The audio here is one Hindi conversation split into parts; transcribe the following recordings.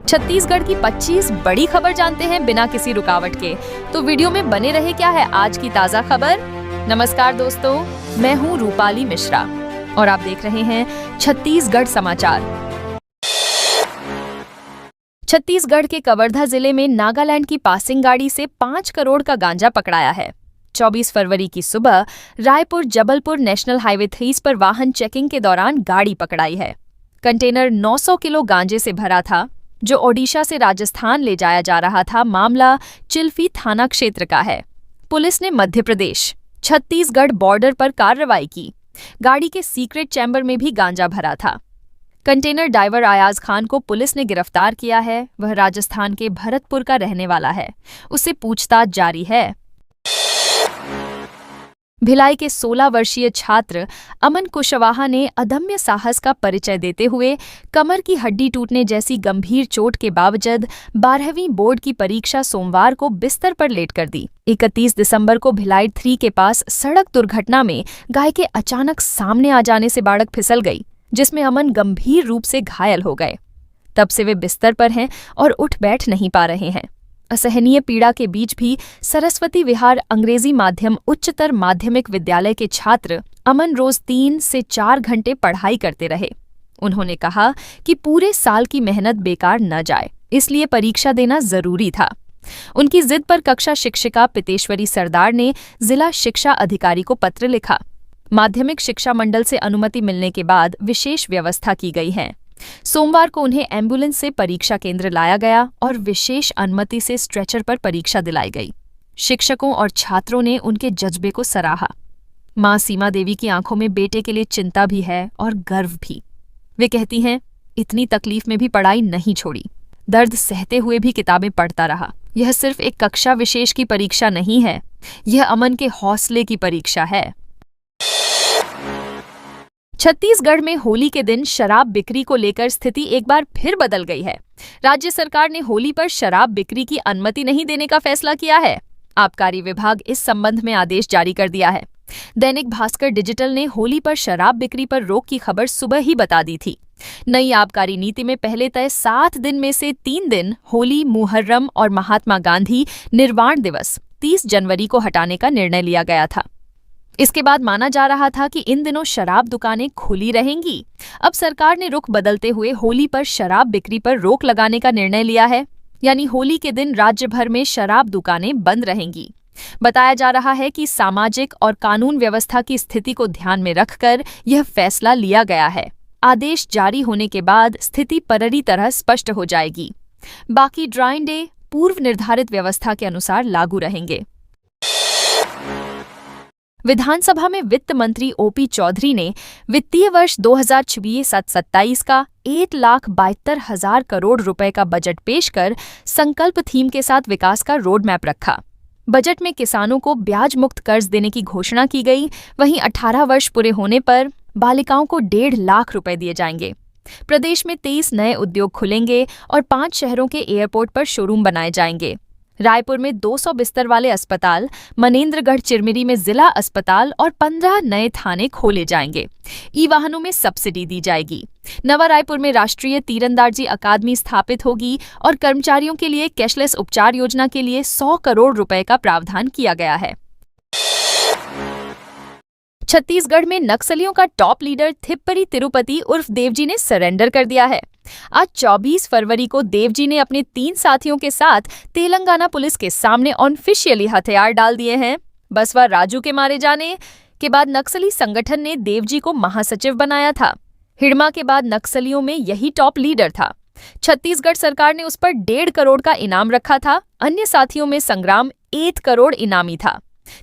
छत्तीसगढ़ की 25 बड़ी खबर जानते हैं बिना किसी रुकावट के। तो वीडियो में बने रहे। क्या है आज की ताजा खबर? नमस्कार दोस्तों, मैं हूँ रूपाली मिश्रा और आप देख रहे हैं छत्तीसगढ़ समाचार। छत्तीसगढ़ के कवर्धा जिले में नागालैंड की पासिंग गाड़ी से 5 करोड़ का गांजा पकड़ाया है। 24 फरवरी की सुबह रायपुर जबलपुर नेशनल हाईवे 3 पर वाहन चेकिंग के दौरान गाड़ी पकड़ाई है। कंटेनर 900 किलो गांजे से भरा था, जो ओडिशा से राजस्थान ले जाया जा रहा था। मामला चिल्फी थाना क्षेत्र का है। पुलिस ने मध्य प्रदेश छत्तीसगढ़ बॉर्डर पर कार्रवाई की। गाड़ी के सीक्रेट चैम्बर में भी गांजा भरा था। कंटेनर ड्राइवर अयाज खान को पुलिस ने गिरफ्तार किया है। वह राजस्थान के भरतपुर का रहने वाला है। उससे पूछताछ जारी है। भिलाई के 16 वर्षीय छात्र अमन कुशवाहा ने अदम्य साहस का परिचय देते हुए कमर की हड्डी टूटने जैसी गंभीर चोट के बावजूद 12वीं बोर्ड की परीक्षा सोमवार को बिस्तर पर लेट कर दी। 31 दिसंबर को भिलाई 3 के पास सड़क दुर्घटना में गाय के अचानक सामने आ जाने से बालक फिसल गई, जिसमें अमन गंभीर रूप से घायल हो गए। तब से वे बिस्तर पर हैं और उठ बैठ नहीं पा रहे हैं। असहनीय पीड़ा के बीच भी सरस्वती विहार अंग्रेजी माध्यम उच्चतर माध्यमिक विद्यालय के छात्र अमन रोज 3 से 4 घंटे पढ़ाई करते रहे। उन्होंने कहा कि पूरे साल की मेहनत बेकार न जाए, इसलिए परीक्षा देना जरूरी था। उनकी जिद पर कक्षा शिक्षिका पितेश्वरी सरदार ने जिला शिक्षा अधिकारी को पत्र लिखा। माध्यमिक शिक्षा मंडल से अनुमति मिलने के बाद विशेष व्यवस्था की गई है। सोमवार को उन्हें एम्बुलेंस से परीक्षा केंद्र लाया गया और विशेष अनुमति से स्ट्रेचर पर परीक्षा दिलाई गई। शिक्षकों और छात्रों ने उनके जज्बे को सराहा। मां सीमा देवी की आंखों में बेटे के लिए चिंता भी है और गर्व भी। वे कहती हैं, इतनी तकलीफ में भी पढ़ाई नहीं छोड़ी, दर्द सहते हुए भी किताबें पढ़ता रहा। यह सिर्फ एक कक्षा विशेष की परीक्षा नहीं है, यह अमन के हौसले की परीक्षा है। छत्तीसगढ़ में होली के दिन शराब बिक्री को लेकर स्थिति एक बार फिर बदल गई है। राज्य सरकार ने होली पर शराब बिक्री की अनुमति नहीं देने का फैसला किया है। आबकारी विभाग इस संबंध में आदेश जारी कर दिया है। दैनिक भास्कर डिजिटल ने होली पर शराब बिक्री पर रोक की खबर सुबह ही बता दी थी। नई आबकारी नीति में पहले तय 7 दिन में से 3 दिन होली, मुहर्रम और महात्मा गांधी निर्वाण दिवस 30 जनवरी को हटाने का निर्णय लिया गया था। इसके बाद माना जा रहा था कि इन दिनों शराब दुकानें खुली रहेंगी। अब सरकार ने रुख बदलते हुए होली पर शराब बिक्री पर रोक लगाने का निर्णय लिया है, यानी होली के दिन राज्य भर में शराब दुकानें बंद रहेंगी। बताया जा रहा है कि सामाजिक और कानून व्यवस्था की स्थिति को ध्यान में रखकर यह फैसला लिया गया है। आदेश जारी होने के बाद स्थिति पूरी तरह स्पष्ट हो जाएगी। बाकी ड्राई डे पूर्व निर्धारित व्यवस्था के अनुसार लागू रहेंगे। विधानसभा में वित्त मंत्री ओपी चौधरी ने वित्तीय वर्ष 2026-27 का 1,72,000 करोड़ रुपए का बजट पेश कर संकल्प थीम के साथ विकास का रोड मैप रखा। बजट में किसानों को ब्याज मुक्त कर्ज देने की घोषणा की गई। वहीं 18 वर्ष पूरे होने पर बालिकाओं को 1.5 लाख रुपए दिए जाएंगे। प्रदेश में 23 नए उद्योग खुलेंगे और 5 शहरों के एयरपोर्ट पर शोरूम बनाए जाएंगे। रायपुर में 200 बिस्तर वाले अस्पताल, मनेन्द्रगढ़ चिरमिरी में जिला अस्पताल और 15 नए थाने खोले जाएंगे। ई वाहनों में सब्सिडी दी जाएगी। नवा रायपुर में राष्ट्रीय तीरंदाजी अकादमी स्थापित होगी और कर्मचारियों के लिए कैशलेस उपचार योजना के लिए 100 करोड़ रुपए का प्रावधान किया गया है। छत्तीसगढ़ में नक्सलियों का टॉप लीडर थिप्परी तिरुपति उर्फ देवजी ने सरेंडर कर दिया है। आज 24 फरवरी को देवजी ने अपने 3 साथियों के साथ तेलंगाना पुलिस के सामने ऑफिशियली हथियार डाल दिए हैं। बसवा राजू के मारे जाने के बाद नक्सली संगठन ने देवजी को महासचिव बनाया था। हिड़मा के बाद नक्सलियों में यही टॉप लीडर था। छत्तीसगढ़ सरकार ने उस पर 1.5 करोड़ का इनाम रखा था। अन्य साथियों में संग्राम 1 करोड़ इनामी था।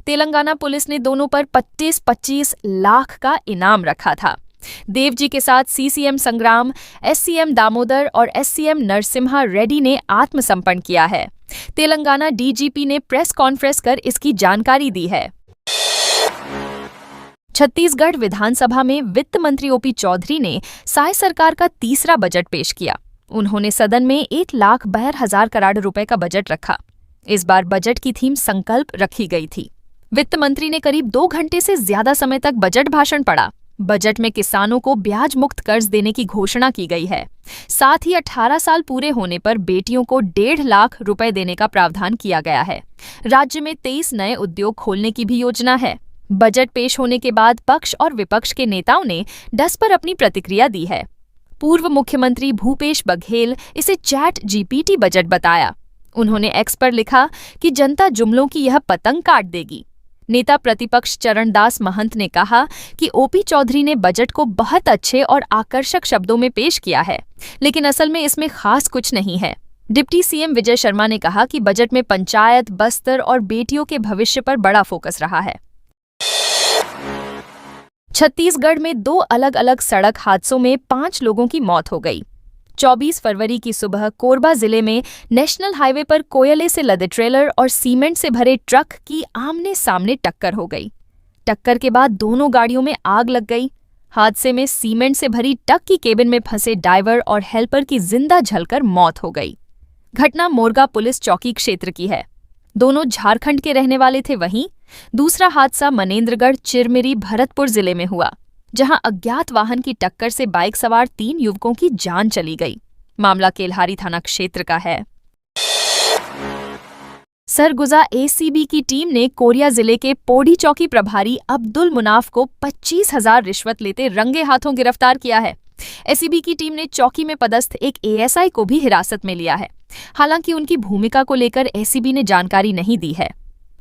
तेलंगाना पुलिस ने दोनों पर 25-25 लाख का इनाम रखा था। देवजी के साथ सीसीएम संग्राम, एससीएम दामोदर और एससीएम नरसिम्हा रेड्डी ने आत्मसमर्पण किया है। तेलंगाना डीजीपी ने प्रेस कॉन्फ्रेंस कर इसकी जानकारी दी है। छत्तीसगढ़ विधानसभा में वित्त मंत्री ओपी चौधरी ने साय सरकार का तीसरा बजट पेश किया। उन्होंने सदन में 1,72,000 करोड़ रुपए का बजट रखा। इस बार बजट की थीम संकल्प रखी गई थी। वित्त मंत्री ने करीब 2 घंटे से ज्यादा समय तक बजट भाषण पढ़ा। बजट में किसानों को ब्याज मुक्त कर्ज देने की घोषणा की गई है। साथ ही 18 साल पूरे होने पर बेटियों को 1.5 लाख रुपए देने का प्रावधान किया गया है। राज्य में 23 नए उद्योग खोलने की भी योजना है। बजट पेश होने के बाद पक्ष और विपक्ष के नेताओं ने डस पर अपनी प्रतिक्रिया दी है। पूर्व मुख्यमंत्री भूपेश बघेल इसे चैट जीपीटी बजट बताया। उन्होंने एक्स पर लिखा कि जनता जुमलों की यह पतंग काट देगी। नेता प्रतिपक्ष चरणदास महंत ने कहा कि ओपी चौधरी ने बजट को बहुत अच्छे और आकर्षक शब्दों में पेश किया है, लेकिन असल में इसमें खास कुछ नहीं है। डिप्टी सीएम विजय शर्मा ने कहा कि बजट में पंचायत, बस्तर और बेटियों के भविष्य पर बड़ा फोकस रहा है। छत्तीसगढ़ में 2 अलग अलग सड़क हादसों में 5 लोगों की मौत हो गई। 24 फरवरी की सुबह कोरबा जिले में नेशनल हाईवे पर कोयले से लदे ट्रेलर और सीमेंट से भरे ट्रक की आमने सामने टक्कर हो गई। टक्कर के बाद दोनों गाड़ियों में आग लग गई। हादसे में सीमेंट से भरी ट्रक की केबिन में फंसे ड्राइवर और हेल्पर की जिंदा जलकर मौत हो गई। घटना मोरगा पुलिस चौकी क्षेत्र की है। दोनों झारखंड के रहने वाले थे। वहीं दूसरा हादसा मनेन्द्रगढ़ चिरमिरी भरतपुर जिले में हुआ, जहां अज्ञात वाहन की टक्कर से बाइक सवार 3 युवकों की जान चली गई। मामला केल्हारी थाना क्षेत्र का है। सरगुजा एसीबी की टीम ने कोरिया जिले के पोड़ी चौकी प्रभारी अब्दुल मुनाफ को 25,000 रिश्वत लेते रंगे हाथों गिरफ्तार किया है। एसीबी की टीम ने चौकी में पदस्थ एक एएसआई को भी हिरासत में लिया है। हालांकि उनकी भूमिका को लेकर एसीबी ने जानकारी नहीं दी है।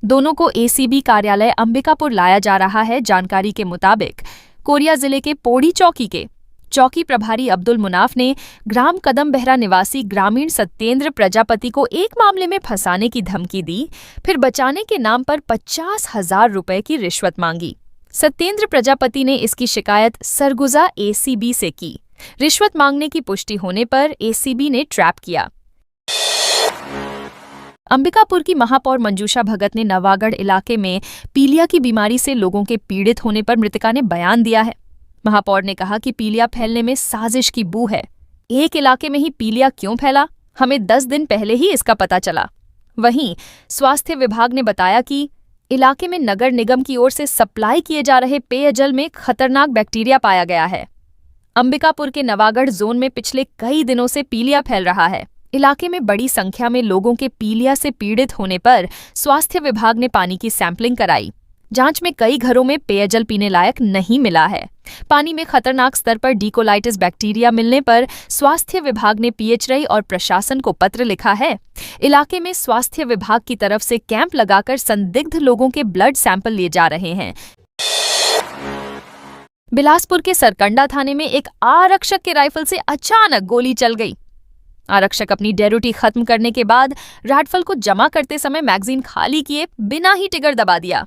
दोनों को एसीबी कार्यालय अंबिकापुर लाया जा रहा है। जानकारी के मुताबिक कोरिया जिले के पोड़ी चौकी के चौकी प्रभारी अब्दुल मुनाफ ने ग्राम कदम बहरा निवासी ग्रामीण सत्येंद्र प्रजापति को एक मामले में फंसाने की धमकी दी, फिर बचाने के नाम पर 50,000 रुपए की रिश्वत मांगी। सत्येंद्र प्रजापति ने इसकी शिकायत सरगुजा एसीबी से की। रिश्वत मांगने की पुष्टि होने पर एसीबी ने ट्रैप किया। अंबिकापुर की महापौर मंजूषा भगत ने नवागढ़ इलाके में पीलिया की बीमारी से लोगों के पीड़ित होने पर मृतका ने बयान दिया है। महापौर ने कहा कि पीलिया फैलने में साजिश की बू है। एक इलाके में ही पीलिया क्यों फैला, हमें 10 दिन पहले ही इसका पता चला। वहीं स्वास्थ्य विभाग ने बताया कि इलाके में नगर निगम की ओर से सप्लाई किए जा रहे पेयजल में खतरनाक बैक्टीरिया पाया गया है। अंबिकापुर के नवागढ़ जोन में पिछले कई दिनों से पीलिया फैल रहा है। इलाके में बड़ी संख्या में लोगों के पीलिया से पीड़ित होने पर स्वास्थ्य विभाग ने पानी की सैंपलिंग कराई। जांच में कई घरों में पेयजल पीने लायक नहीं मिला है। पानी में खतरनाक स्तर पर डीकोलाइटिस बैक्टीरिया मिलने पर स्वास्थ्य विभाग ने पीएचई और प्रशासन को पत्र लिखा है। इलाके में स्वास्थ्य विभाग की तरफ से कैंप लगाकर संदिग्ध लोगों के ब्लड सैंपल लिए जा रहे हैं। बिलासपुर के सरकंडा थाने में एक आरक्षक के राइफल से अचानक गोली चल गई। आरक्षक अपनी ड्यूटी खत्म करने के बाद राइफल को जमा करते समय मैगजीन खाली किए बिना ही ट्रिगर दबा दिया,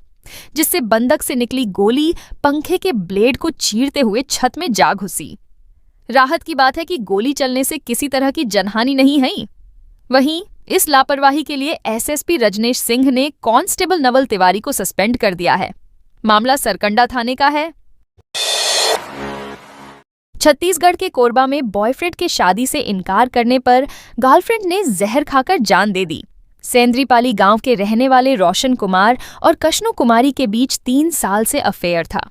जिससे बंदक से निकली गोली पंखे के ब्लेड को चीरते हुए छत में जा घुसी। राहत की बात है कि गोली चलने से किसी तरह की जनहानि नहीं हुई। वहीं इस लापरवाही के लिए एसएसपी रजनेश सिंह ने कांस्टेबल नवल तिवारी को सस्पेंड कर दिया है। मामला सरकंडा थाने का है। छत्तीसगढ़ के कोरबा में बॉयफ्रेंड के शादी से इनकार करने पर गर्लफ्रेंड ने जहर खाकर जान दे दी। सेंद्रीपाली गांव के रहने वाले रोशन कुमार और कष्णु कुमारी के बीच 3 साल से अफेयर था।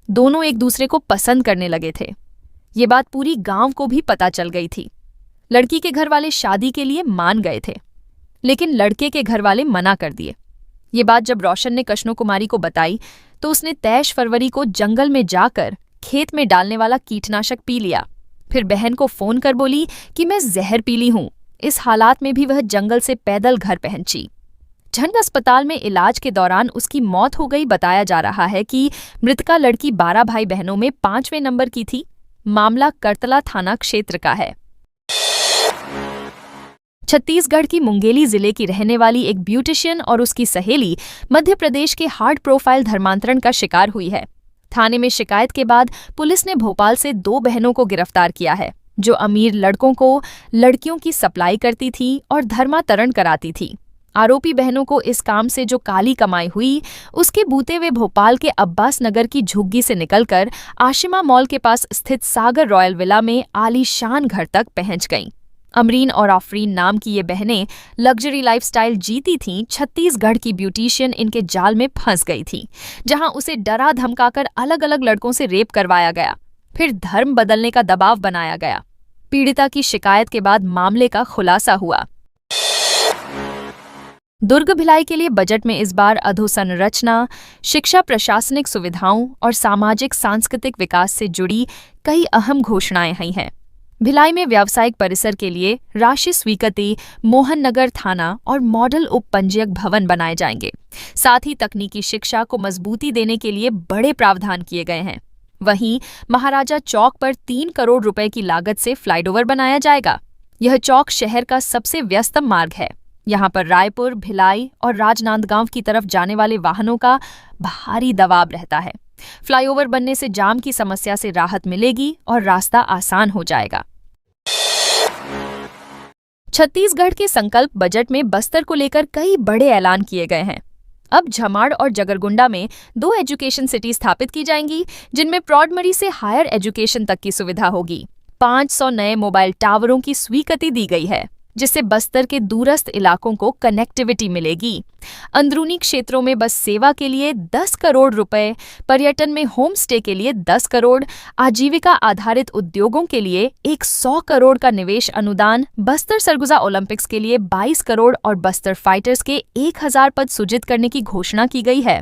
दोनों एक दूसरे को पसंद करने लगे थे। ये बात पूरी गांव को भी पता चल गई थी। लड़की के घर वाले शादी के लिए मान गए थे, लेकिन लड़के के घर वाले मना कर दिए। ये बात जब रोशन ने कष्णु कुमारी को बताई तो उसने 23 फरवरी को जंगल में जाकर खेत में डालने वाला कीटनाशक पी लिया। फिर बहन को फोन कर बोली कि मैं जहर पी ली हूं। इस हालात में भी वह जंगल से पैदल घर पहुंची। झंड अस्पताल में इलाज के दौरान उसकी मौत हो गई। बताया जा रहा है कि मृतका लड़की 12 भाई बहनों में 5वें नंबर की थी। मामला करतला थाना क्षेत्र का है। छत्तीसगढ़ की मुंगेली जिले की रहने वाली एक ब्यूटिशियन और उसकी सहेली मध्य प्रदेश के हार्ड प्रोफाइल धर्मांतरण का शिकार हुई है। थाने में शिकायत के बाद पुलिस ने भोपाल से 2 बहनों को गिरफ्तार किया है, जो अमीर लड़कों को लड़कियों की सप्लाई करती थी और धर्मांतरण कराती थी। आरोपी बहनों को इस काम से जो काली कमाई हुई, उसके बूते वे भोपाल के अब्बास नगर की झुग्गी से निकलकर आशिमा मॉल के पास स्थित सागर रॉयल विला में आलीशान घर तक पहुंच गईं। अमरीन और आफरीन नाम की ये बहनें लग्जरी लाइफस्टाइल जीती थीं। छत्तीसगढ़ की ब्यूटिशियन इनके जाल में फंस गई थी, जहां उसे डरा धमकाकर अलग अलग लड़कों से रेप करवाया गया, फिर धर्म बदलने का दबाव बनाया गया। पीड़िता की शिकायत के बाद मामले का खुलासा हुआ। दुर्ग भिलाई के लिए बजट में इस बार अधोसंरचना, शिक्षा, प्रशासनिक सुविधाओं और सामाजिक सांस्कृतिक विकास से जुड़ी कई अहम घोषणाएं हुई हैं। भिलाई में व्यावसायिक परिसर के लिए राशि स्वीकृति, मोहन नगर थाना और मॉडल उप पंजीयक भवन बनाए जाएंगे। साथ ही तकनीकी शिक्षा को मजबूती देने के लिए बड़े प्रावधान किए गए हैं। वहीं महाराजा चौक पर 3 करोड़ रुपए की लागत से फ्लाईओवर बनाया जाएगा। यह चौक शहर का सबसे व्यस्तम मार्ग है। यहाँ पर रायपुर, भिलाई और राजनांदगांव की तरफ जाने वाले वाहनों का भारी दबाव रहता है। फ्लाईओवर बनने से जाम की समस्या से राहत मिलेगी और रास्ता आसान हो जाएगा। छत्तीसगढ़ के संकल्प बजट में बस्तर को लेकर कई बड़े ऐलान किए गए हैं। अब झमाड़ और जगरगुंडा में 2 एजुकेशन सिटी स्थापित की जाएंगी, जिनमें प्रॉडमरी से हायर एजुकेशन तक की सुविधा होगी। 500 नए मोबाइल टावरों की स्वीकृति दी गई है, जिससे बस्तर के दूरस्थ इलाकों को कनेक्टिविटी मिलेगी। अंदरूनी क्षेत्रों में बस सेवा के लिए 10 करोड़ रुपए, पर्यटन में होम स्टे के लिए 10 करोड़, आजीविका आधारित उद्योगों के लिए 100 करोड़ का निवेश अनुदान, बस्तर सरगुजा ओलंपिक्स के लिए 22 करोड़ और बस्तर फाइटर्स के 1000 पद सृजित करने की घोषणा की गई है।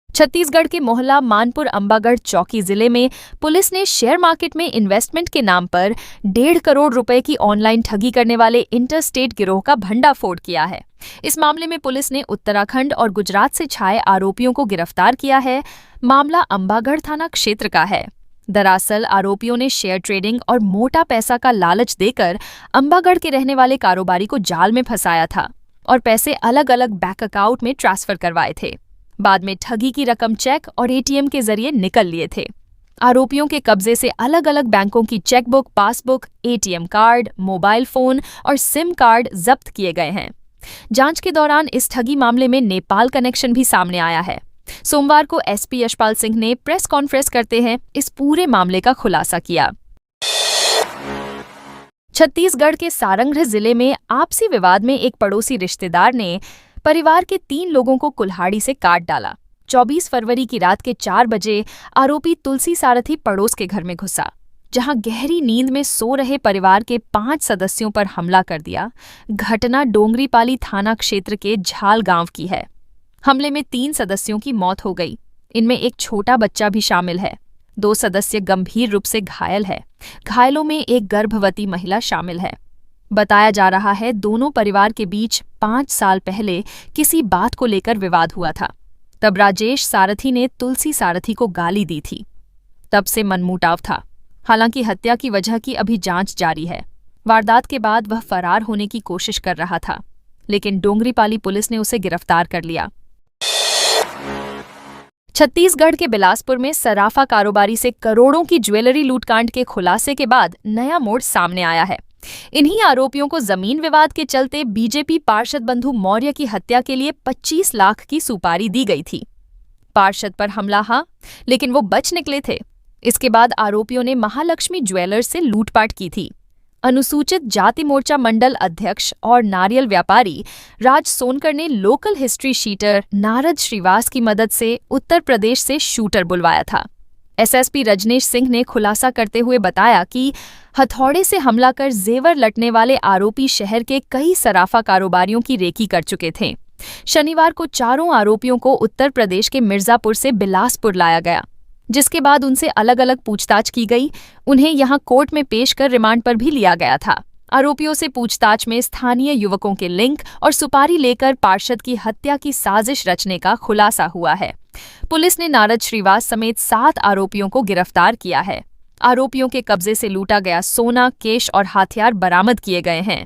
छत्तीसगढ़ के मोहला मानपुर अंबागढ़ चौकी जिले में पुलिस ने शेयर मार्केट में इन्वेस्टमेंट के नाम पर 1.5 करोड़ रुपए की ऑनलाइन ठगी करने वाले इंटरस्टेट गिरोह का भंडाफोड़ किया है। इस मामले में पुलिस ने उत्तराखंड और गुजरात से छाए आरोपियों को गिरफ्तार किया है। मामला अंबागढ़ थाना क्षेत्र का है। दरअसल आरोपियों ने शेयर ट्रेडिंग और मोटा पैसा का लालच देकर अंबागढ़ के रहने वाले कारोबारी को जाल में फंसाया था और पैसे अलग अलग बैंक अकाउंट में ट्रांसफर करवाए थे। बाद में ठगी की रकम चेक और एटीएम के जरिए निकल लिए थे। आरोपियों के कब्जे से अलग अलग बैंकों की chequebook, passbook, ATM card, mobile phone और सिम कार्ड जब्त किए गए हैं। जांच के दौरान इस ठगी मामले में नेपाल कनेक्शन भी सामने आया है। सोमवार को एसपी यशपाल सिंह ने प्रेस कॉन्फ्रेंस करते हैं इस पूरे मामले का खुलासा किया। छत्तीसगढ़ के सारंगढ़ जिले में आपसी विवाद में एक पड़ोसी रिश्तेदार ने परिवार के 3 लोगों को कुल्हाड़ी से काट डाला। 24 फरवरी की रात के 4 बजे आरोपी तुलसी सारथी पड़ोस के घर में घुसा, जहां गहरी नींद में सो रहे परिवार के 5 सदस्यों पर हमला कर दिया। घटना डोंगरीपाली थाना क्षेत्र के झाल गांव की है। हमले में 3 सदस्यों की मौत हो गई। इनमें एक छोटा बच्चा भी शामिल है। 2 सदस्य गंभीर रूप से घायल है। घायलों में एक गर्भवती महिला शामिल है। बताया जा रहा है दोनों परिवार के बीच 5 साल पहले किसी बात को लेकर विवाद हुआ था। तब राजेश सारथी ने तुलसी सारथी को गाली दी थी। तब से मनमुटाव था। हालांकि हत्या की वजह की अभी जांच जारी है। वारदात के बाद वह फरार होने की कोशिश कर रहा था, लेकिन डोंगरीपाली पुलिस ने उसे गिरफ्तार कर लिया। छत्तीसगढ़ के बिलासपुर में सराफा कारोबारी से करोड़ों की ज्वेलरी लूटकांड के खुलासे के बाद नया मोड़ सामने आया है। इन्हीं आरोपियों को जमीन विवाद के चलते बीजेपी पार्षद बंधु मौर्य की हत्या के लिए 25 लाख की सुपारी दी गई थी। पार्षद पर हमला हाँ, लेकिन वो बच निकले थे। इसके बाद आरोपियों ने महालक्ष्मी ज्वेलर्स से लूटपाट की थी। अनुसूचित जाति मोर्चा मंडल अध्यक्ष और नारियल व्यापारी राज सोनकर ने local history sheeter Narad Shrivas की मदद से उत्तर प्रदेश से शूटर बुलवाया था। एसएसपी रजनेश सिंह ने खुलासा करते हुए बताया कि हथौड़े से हमला कर जेवर लटने वाले आरोपी शहर के कई सराफा कारोबारियों की रेकी कर चुके थे। शनिवार को चारों आरोपियों को उत्तर प्रदेश के मिर्जापुर से बिलासपुर लाया गया, जिसके बाद उनसे अलग अलग पूछताछ की गई। उन्हें यहां कोर्ट में पेश कर रिमांड पर भी लिया गया था। आरोपियों से पूछताछ में स्थानीय युवकों के लिंक और सुपारी लेकर पार्षद की हत्या की साजिश रचने का खुलासा हुआ है। पुलिस ने नारद श्रीवास समेत 7 आरोपियों को गिरफ्तार किया है। आरोपियों के कब्जे से लूटा गया सोना, केश और हथियार बरामद किए गए हैं।